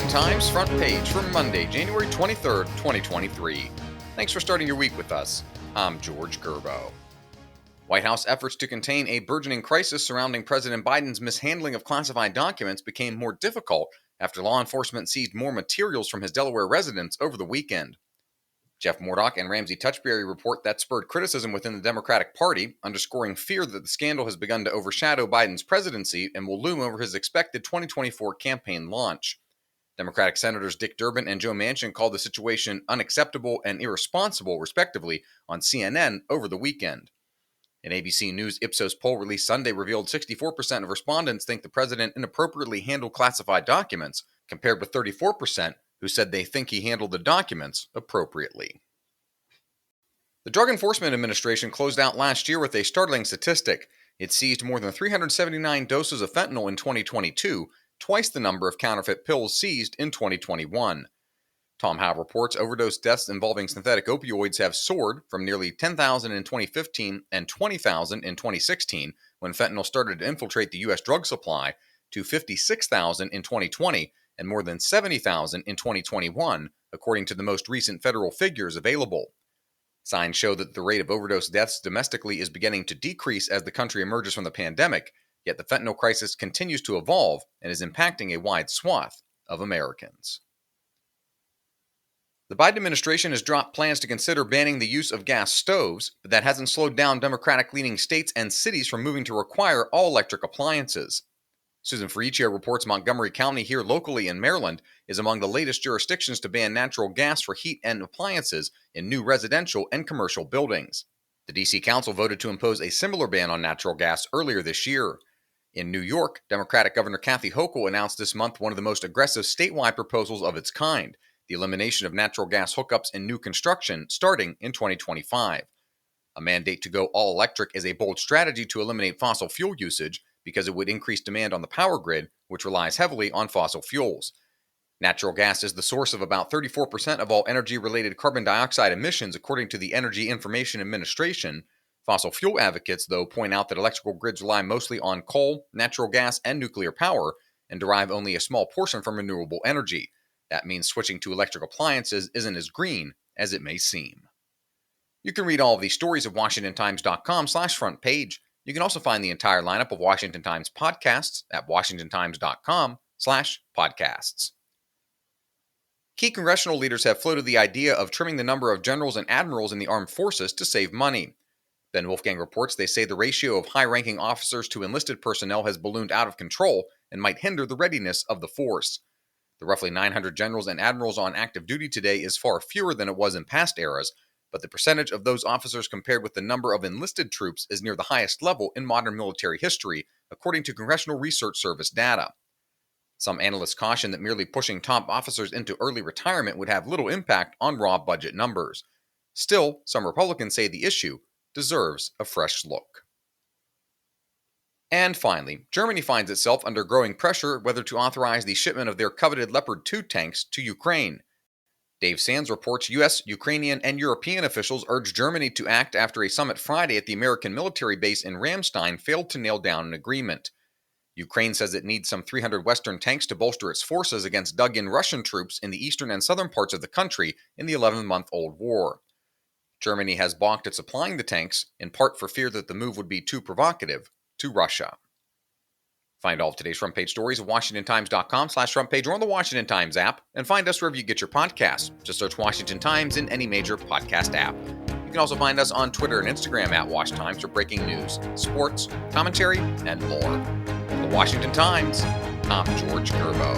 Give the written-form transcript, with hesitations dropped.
Washington Times front page for Monday, January 23rd, 2023. Thanks for starting your week with us. I'm George Gerbo. White House efforts to contain a burgeoning crisis surrounding President Biden's mishandling of classified documents became more difficult after law enforcement seized more materials from his Delaware residence over the weekend. Jeff Murdoch and Ramsey Touchberry report that spurred criticism within the Democratic Party, underscoring fear that the scandal has begun to overshadow Biden's presidency and will loom over his expected 2024 campaign launch. Democratic Senators Dick Durbin and Joe Manchin called the situation unacceptable and irresponsible, respectively, on CNN over the weekend. An ABC News Ipsos poll released Sunday revealed 64% of respondents think the president inappropriately handled classified documents, compared with 34% who said they think he handled the documents appropriately. The Drug Enforcement Administration closed out last year with a startling statistic. It seized more than 379 doses of fentanyl in 2022, twice the number of counterfeit pills seized in 2021. Tom Howe reports overdose deaths involving synthetic opioids have soared from nearly 10,000 in 2015 and 20,000 in 2016, when fentanyl started to infiltrate the U.S. drug supply, to 56,000 in 2020 and more than 70,000 in 2021, according to the most recent federal figures available. Signs show that the rate of overdose deaths domestically is beginning to decrease as the country emerges from the pandemic, yet the fentanyl crisis continues to evolve and is impacting a wide swath of Americans. The Biden administration has dropped plans to consider banning the use of gas stoves, but that hasn't slowed down Democratic-leaning states and cities from moving to require all-electric appliances. Susan Ferricchio reports Montgomery County here locally in Maryland is among the latest jurisdictions to ban natural gas for heat and appliances in new residential and commercial buildings. The D.C. Council voted to impose a similar ban on natural gas earlier this year. In New York, Democratic Governor Kathy Hochul announced this month one of the most aggressive statewide proposals of its kind, the elimination of natural gas hookups in new construction starting in 2025. A mandate to go all electric is a bold strategy to eliminate fossil fuel usage because it would increase demand on the power grid, which relies heavily on fossil fuels. Natural gas is the source of about 34% of all energy-related carbon dioxide emissions, according to the Energy Information Administration. Fossil fuel advocates, though, point out that electrical grids rely mostly on coal, natural gas, and nuclear power, and derive only a small portion from renewable energy. That means switching to electric appliances isn't as green as it may seem. You can read all of these stories at WashingtonTimes.com/front page. You can also find the entire lineup of Washington Times podcasts at WashingtonTimes.com/podcasts. Key congressional leaders have floated the idea of trimming the number of generals and admirals in the armed forces to save money. Ben Wolfgang reports they say the ratio of high-ranking officers to enlisted personnel has ballooned out of control and might hinder the readiness of the force. The roughly 900 generals and admirals on active duty today is far fewer than it was in past eras, but the percentage of those officers compared with the number of enlisted troops is near the highest level in modern military history, according to Congressional Research Service data. Some analysts caution that merely pushing top officers into early retirement would have little impact on raw budget numbers. Still, some Republicans say the issue deserves a fresh look. And finally, Germany finds itself under growing pressure whether to authorize the shipment of their coveted Leopard 2 tanks to Ukraine. Dave Sands reports U.S., Ukrainian, and European officials urged Germany to act after a summit Friday at the American military base in Ramstein failed to nail down an agreement. Ukraine says it needs some 300 Western tanks to bolster its forces against dug-in Russian troops in the eastern and southern parts of the country in the 11-month-old war. Germany has balked at supplying the tanks, in part for fear that the move would be too provocative to Russia. Find all of today's front page stories at WashingtonTimes.com/front page or on the Washington Times app, and find us wherever you get your podcasts. Just search Washington Times in any major podcast app. You can also find us on Twitter and Instagram at Wash Times for breaking news, sports, commentary, and more. For the Washington Times, I'm George Gerbo.